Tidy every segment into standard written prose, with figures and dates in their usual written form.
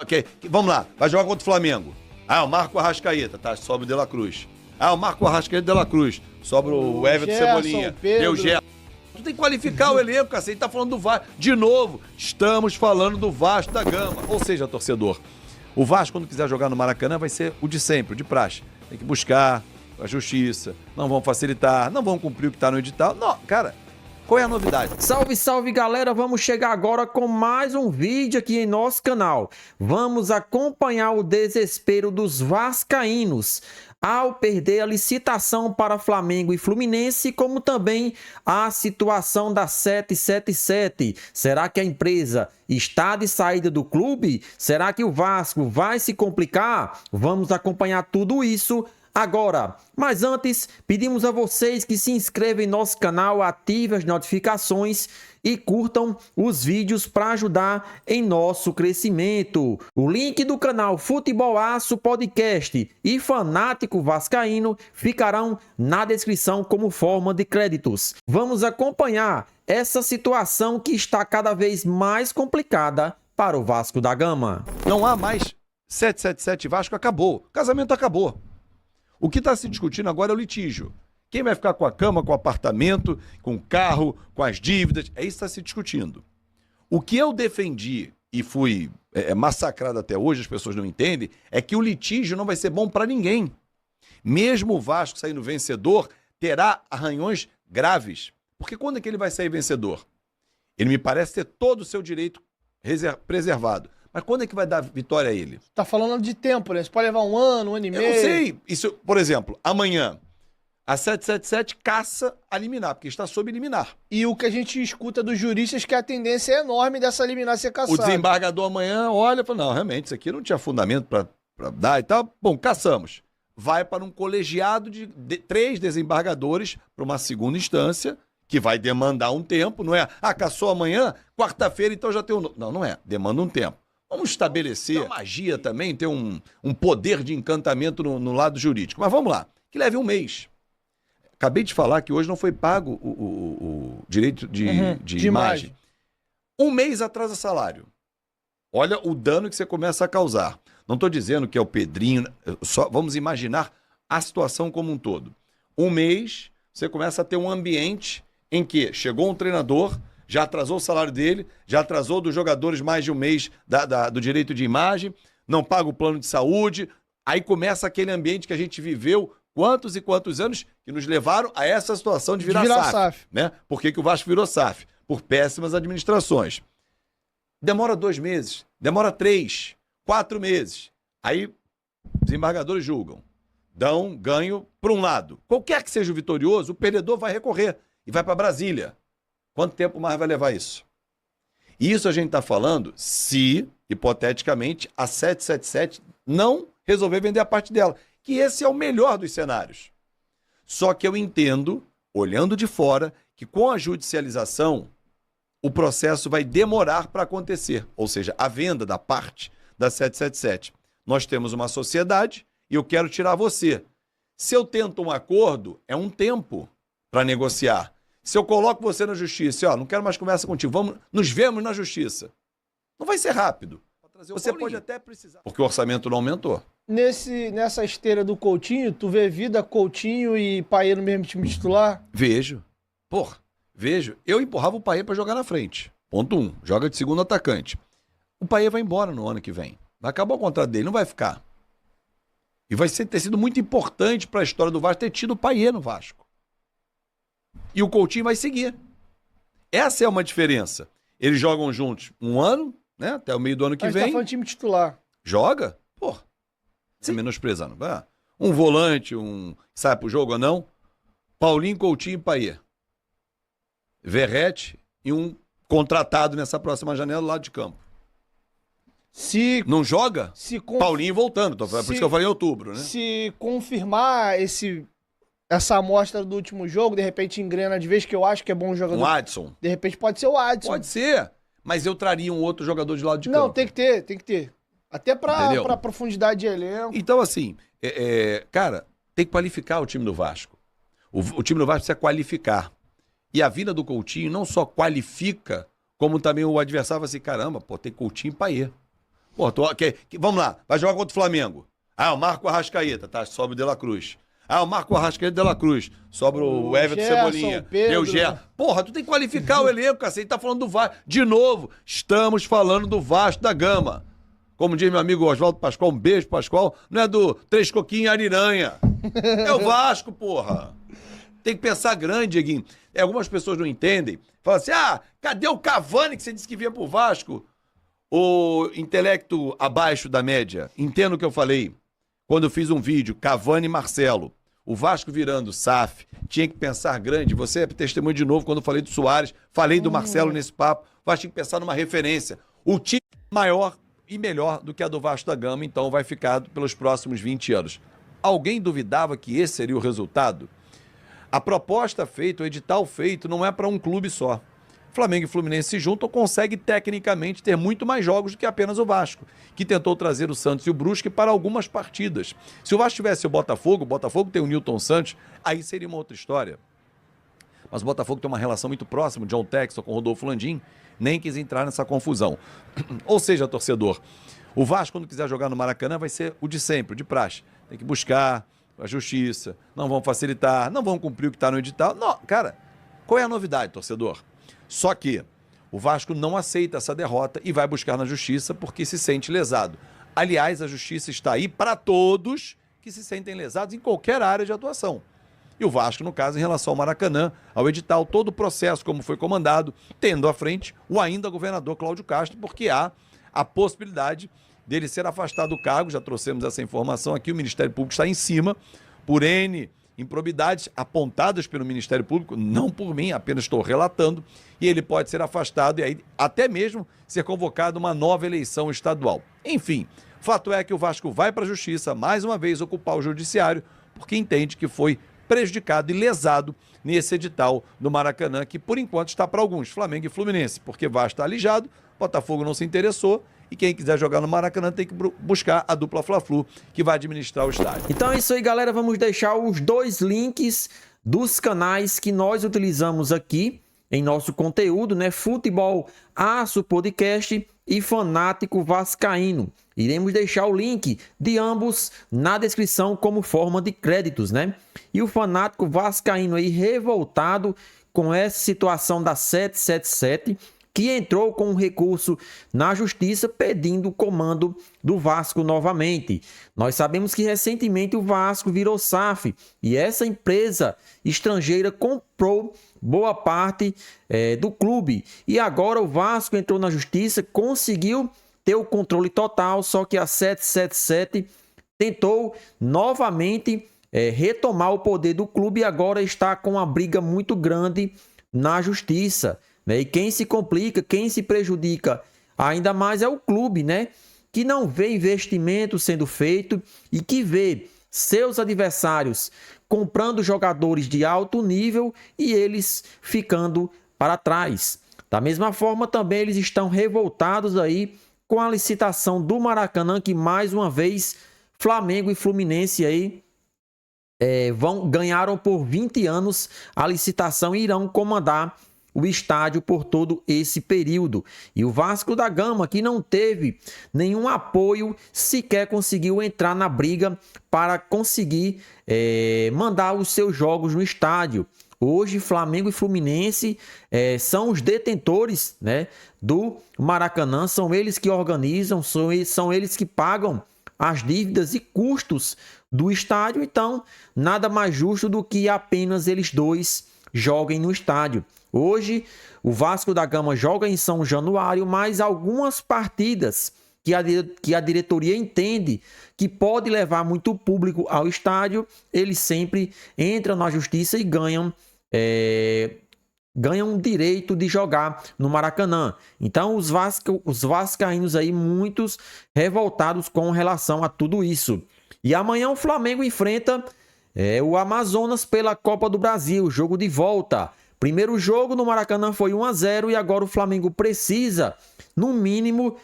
Ok, vamos lá, vai jogar contra o Flamengo. Ah, o Marco Arrascaeta, tá, sobe o De La Cruz. Ah, o Marco Arrascaeta De La Cruz, sobra o Everton Gerson, Cebolinha. Pedro. Meu Gerson. Tu tem que qualificar o elenco, cacete, tá falando do Vasco. De novo, estamos falando do Vasco da Gama. Ou seja, torcedor, o Vasco, quando quiser jogar no Maracanã, vai ser o de sempre, o de praxe. Tem que buscar a justiça, não vão facilitar, não vão cumprir o que tá no edital. Não, cara, qual é a novidade? Salve, salve, galera! Vamos chegar agora com mais um vídeo aqui em nosso canal. Vamos acompanhar o desespero dos vascaínos ao perder a licitação para Flamengo e Fluminense, como também a situação da 777. Será que a empresa está de saída do clube? Será que o Vasco vai se complicar? Vamos acompanhar tudo isso agora. Mas antes, pedimos a vocês que se inscrevam em nosso canal, ativem as notificações e curtam os vídeos para ajudar em nosso crescimento. O link do canal Futebol Aço Podcast e Fanático Vascaíno ficarão na descrição como forma de créditos. Vamos acompanhar essa situação que está cada vez mais complicada para o Vasco da Gama. Não há mais 777 Vasco, acabou. O casamento acabou. O que está se discutindo agora é o litígio. Quem vai ficar com a cama, com o apartamento, com o carro, com as dívidas? É isso que está se discutindo. O que eu defendi e fui massacrado até hoje, as pessoas não entendem, é que o litígio não vai ser bom para ninguém. Mesmo o Vasco saindo vencedor, terá arranhões graves. Porque quando é que ele vai sair vencedor? Ele me parece ter todo o seu direito preservado. Mas quando é que vai dar vitória a ele? Tá falando de tempo, né? Isso pode levar um ano e meio. Eu não sei. Isso, por exemplo, amanhã, a 777 caça a liminar, porque está sob liminar. E o que a gente escuta dos juristas é que a tendência é enorme dessa liminar ser caçada. O desembargador amanhã olha e fala, não, realmente, isso aqui não tinha fundamento para dar e tal. Bom, caçamos. Vai para um colegiado de 3 desembargadores para uma segunda instância, que vai demandar um tempo, não é? Ah, caçou amanhã, quarta-feira, então já tem um... Não, não é. Demanda um tempo. Vamos estabelecer a magia também, ter um poder de encantamento no lado jurídico. Mas vamos lá, que leve um mês. Acabei de falar que hoje não foi pago o direito de imagem. Um mês atrasa salário. Olha o dano que você começa a causar. Não estou dizendo que é o Pedrinho, só vamos imaginar a situação como um todo. Um mês, você começa a ter um ambiente em que chegou um treinador, já atrasou o salário dele, já atrasou dos jogadores mais de um mês do direito de imagem, não paga o plano de saúde, aí começa aquele ambiente que a gente viveu quantos e quantos anos que nos levaram a essa situação de virar SAF. Né? Por que o Vasco virou SAF? Por péssimas administrações. Demora 2 meses, demora 3, 4 meses. Aí os embargadores julgam, dão ganho para um lado. Qualquer que seja o vitorioso, o perdedor vai recorrer e vai para Brasília. Quanto tempo mais vai levar isso? Isso a gente está falando se, hipoteticamente, a 777 não resolver vender a parte dela. Que esse é o melhor dos cenários. Só que eu entendo, olhando de fora, que com a judicialização, o processo vai demorar para acontecer. Ou seja, a venda da parte da 777. Nós temos uma sociedade e eu quero tirar você. Se eu tento um acordo, é um tempo para negociar. Se eu coloco você na justiça, ó, não quero mais conversa contigo, vamos, nos vemos na justiça. Não vai ser rápido. Você pode até precisar. Porque o orçamento não aumentou. Nessa esteira do Coutinho, tu vê vida Coutinho e Payet no mesmo time titular? Vejo. Porra, vejo. Eu empurrava o Payet para jogar na frente. Ponto 1. Joga de segundo atacante. O Payet vai embora no ano que vem. Vai acabar o contrato dele, não vai ficar. E vai ter sido muito importante para a história do Vasco ter tido o Payet no Vasco. E o Coutinho vai seguir. Essa é uma diferença. Eles jogam juntos um ano, né? Até o meio do ano que vem. Tá falando time titular. Joga? Pô. Você menosprezando. Um volante, sai pro jogo ou não? Paulinho, Coutinho e Payet. Verrete e um contratado nessa próxima janela do lado de campo. Não joga? Paulinho voltando. Por isso que eu falei em outubro, né? Se confirmar essa amostra do último jogo, de repente engrena de vez, que eu acho que é bom jogador. Um Adson. De repente pode ser o Adson. Pode ser, mas eu traria um outro jogador de lado de campo. Não, tem que ter. Até pra profundidade de elenco. Então, assim, cara, tem que qualificar o time do Vasco. O time do Vasco precisa qualificar. E a vinda do Coutinho não só qualifica, como também o adversário vai assim, caramba, pô, tem Coutinho e Payet. Pô, vamos lá, vai jogar contra o Flamengo. Ah, o Marco Arrascaeta, tá? Sobe o De La Cruz. Ah, o Marco Arrascaeta De La Cruz. Sobra o Everton Gerson, Cebolinha. o Pedro. Eu, Porra, tu tem que qualificar o elenco, cacete. Tá falando do Vasco. De novo, estamos falando do Vasco da Gama. Como diz meu amigo Oswaldo Pascoal, um beijo, Pascoal. Não é do Três Coquinhos e Ariranha. É o Vasco, porra. Tem que pensar grande, Dieguinho. Algumas pessoas não entendem. Falam assim, cadê o Cavani que você disse que vinha pro Vasco? O intelecto abaixo da média. Entendo o que eu falei. Quando eu fiz um vídeo, Cavani e Marcelo. O Vasco virando SAF. Tinha que pensar grande. Você é testemunho de novo quando eu falei do Soares. Falei do Marcelo nesse papo. O Vasco tinha que pensar numa referência. O time maior e melhor do que a do Vasco da Gama, então vai ficar pelos próximos 20 anos. Alguém duvidava que esse seria o resultado? A proposta feita, o edital feito, não é para um clube só. Flamengo e Fluminense se juntam, consegue tecnicamente ter muito mais jogos do que apenas o Vasco, que tentou trazer o Santos e o Brusque para algumas partidas. Se o Vasco tivesse o Botafogo tem o Newton Santos, aí seria uma outra história. Mas o Botafogo tem uma relação muito próxima, John Textor com Rodolfo Landim, nem quis entrar nessa confusão. Ou seja, torcedor, o Vasco, quando quiser jogar no Maracanã, vai ser o de sempre, o de praxe. Tem que buscar a justiça, não vão facilitar, não vão cumprir o que está no edital. Não, cara, qual é a novidade, torcedor? Só que o Vasco não aceita essa derrota e vai buscar na justiça porque se sente lesado. Aliás, a justiça está aí para todos que se sentem lesados em qualquer área de atuação. E o Vasco, no caso, em relação ao Maracanã, ao edital, todo o processo como foi comandado, tendo à frente o ainda governador Cláudio Castro, porque há a possibilidade dele ser afastado do cargo, já trouxemos essa informação aqui, o Ministério Público está em cima, por N improbidades apontadas pelo Ministério Público, não por mim, apenas estou relatando, e ele pode ser afastado e aí até mesmo ser convocado uma nova eleição estadual. Enfim, fato é que o Vasco vai para a justiça, mais uma vez, ocupar o judiciário, porque entende que foi prejudicado e lesado nesse edital do Maracanã, que por enquanto está para alguns, Flamengo e Fluminense, porque Vasco está alijado, Botafogo não se interessou, e quem quiser jogar no Maracanã tem que buscar a dupla Fla-Flu, que vai administrar o estádio. Então é isso aí, galera. Vamos deixar os dois links dos canais que nós utilizamos aqui em nosso conteúdo, né? Futebol Aço Podcast e Fanático Vascaíno. Iremos deixar o link de ambos na descrição como forma de créditos, né? E o Fanático Vascaíno aí revoltado com essa situação da 777, que entrou com um recurso na justiça pedindo o comando do Vasco novamente. Nós sabemos que recentemente o Vasco virou SAF e essa empresa estrangeira comprou boa parte do clube. E agora o Vasco entrou na justiça, conseguiu ter o controle total, só que a 777 tentou novamente retomar o poder do clube e agora está com uma briga muito grande na justiça. E quem se complica, quem se prejudica ainda mais é o clube, né? Que não vê investimento sendo feito e que vê seus adversários comprando jogadores de alto nível e eles ficando para trás. Da mesma forma, também eles estão revoltados aí com a licitação do Maracanã, que mais uma vez Flamengo e Fluminense aí ganharam por 20 anos a licitação e irão comandar o estádio por todo esse período. E o Vasco da Gama, que não teve nenhum apoio, sequer conseguiu entrar na briga para conseguir mandar os seus jogos no estádio. Hoje, Flamengo e Fluminense são os detentores, né, do Maracanã, são eles que organizam, são eles que pagam as dívidas e custos do estádio, então nada mais justo do que apenas eles dois joguem no estádio. Hoje, o Vasco da Gama joga em São Januário, mas algumas partidas que a diretoria entende que pode levar muito público ao estádio, eles sempre entram na justiça e ganham direito de jogar no Maracanã. Então, os vascaínos aí, muitos revoltados com relação a tudo isso. E amanhã o Flamengo enfrenta o Amazonas pela Copa do Brasil, jogo de volta. Primeiro jogo no Maracanã foi 1-0 e agora o Flamengo precisa, no mínimo,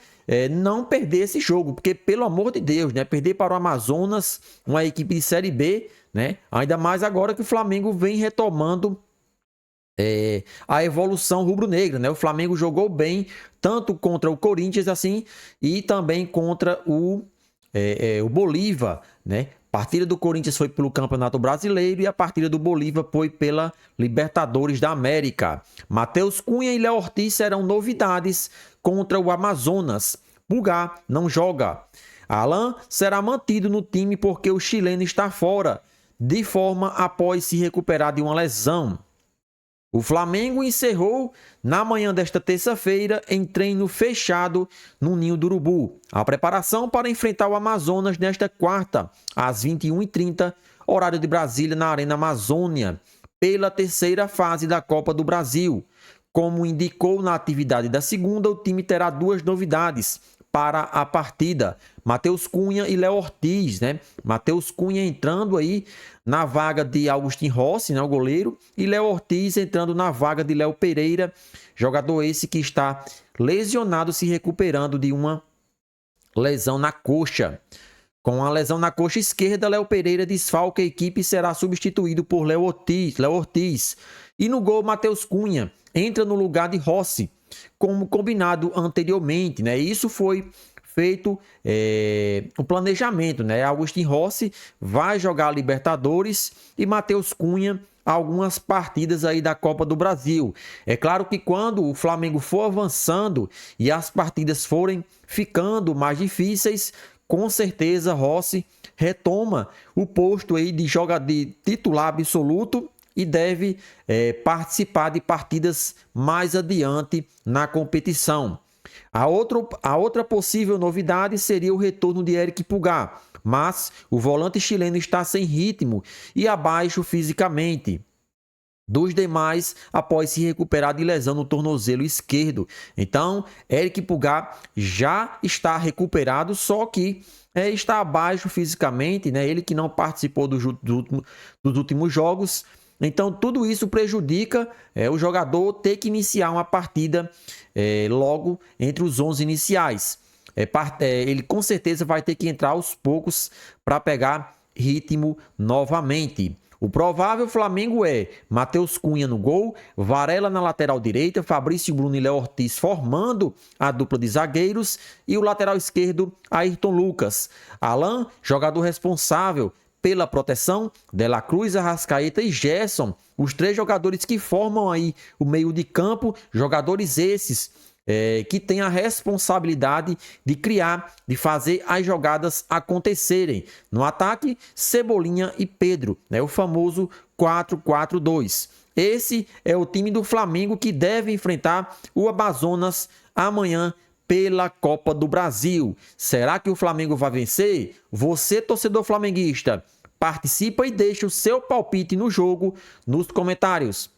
não perder esse jogo, porque pelo amor de Deus, né, perder para o Amazonas, uma equipe de Série B, né, ainda mais agora que o Flamengo vem retomando a evolução rubro-negra, né? O Flamengo jogou bem, tanto contra o Corinthians, assim, e também contra o Bolívar, né? A partida do Corinthians foi pelo Campeonato Brasileiro e a partida do Bolívar foi pela Libertadores da América. Matheus Cunha e Léo Ortiz serão novidades contra o Amazonas. Pulgar não joga. Alan será mantido no time porque o chileno está fora de forma após se recuperar de uma lesão. O Flamengo encerrou na manhã desta terça-feira em treino fechado no Ninho do Urubu. A preparação para enfrentar o Amazonas nesta quarta, às 21h30, horário de Brasília, na Arena Amazônia, pela terceira fase da Copa do Brasil. Como indicou na atividade da segunda, o time terá duas novidades para a partida: Matheus Cunha e Léo Ortiz, né? Matheus Cunha entrando aí na vaga de Augustin Rossi, né, o goleiro, e Léo Ortiz entrando na vaga de Léo Pereira, jogador esse que está lesionado, se recuperando de uma lesão na coxa. Com a lesão na coxa esquerda, Léo Pereira desfalca a equipe e será substituído por Léo Ortiz. E no gol, Matheus Cunha entra no lugar de Rossi, como combinado anteriormente, né? Isso foi feito o planejamento, né? Augustin Rossi vai jogar a Libertadores e Matheus Cunha algumas partidas aí da Copa do Brasil. É claro que quando o Flamengo for avançando e as partidas forem ficando mais difíceis, com certeza Rossi retoma o posto aí de titular absoluto e deve participar de partidas mais adiante na competição. A outra possível novidade seria o retorno de Eric Pulgar, mas o volante chileno está sem ritmo e abaixo fisicamente dos demais após se recuperar de lesão no tornozelo esquerdo. Então, Eric Pulgar já está recuperado, só que está abaixo fisicamente, né? Ele que não participou dos últimos jogos. Então, tudo isso prejudica o jogador ter que iniciar uma partida logo entre os 11 iniciais. Ele com certeza vai ter que entrar aos poucos para pegar ritmo novamente. O provável Flamengo é Matheus Cunha no gol, Varela na lateral direita, Fabrício Bruno e Léo Ortiz formando a dupla de zagueiros e o lateral esquerdo, Ayrton Lucas. Alan, jogador responsável pela proteção, De La Cruz, Arrascaeta e Gerson, os três jogadores que formam aí o meio de campo, jogadores esses que têm a responsabilidade de criar, de fazer as jogadas acontecerem. No ataque, Cebolinha e Pedro, né? O famoso 4-4-2. Esse é o time do Flamengo que deve enfrentar o Amazonas amanhã pela Copa do Brasil. Será que o Flamengo vai vencer? Você, torcedor flamenguista, participa e deixa o seu palpite no jogo nos comentários.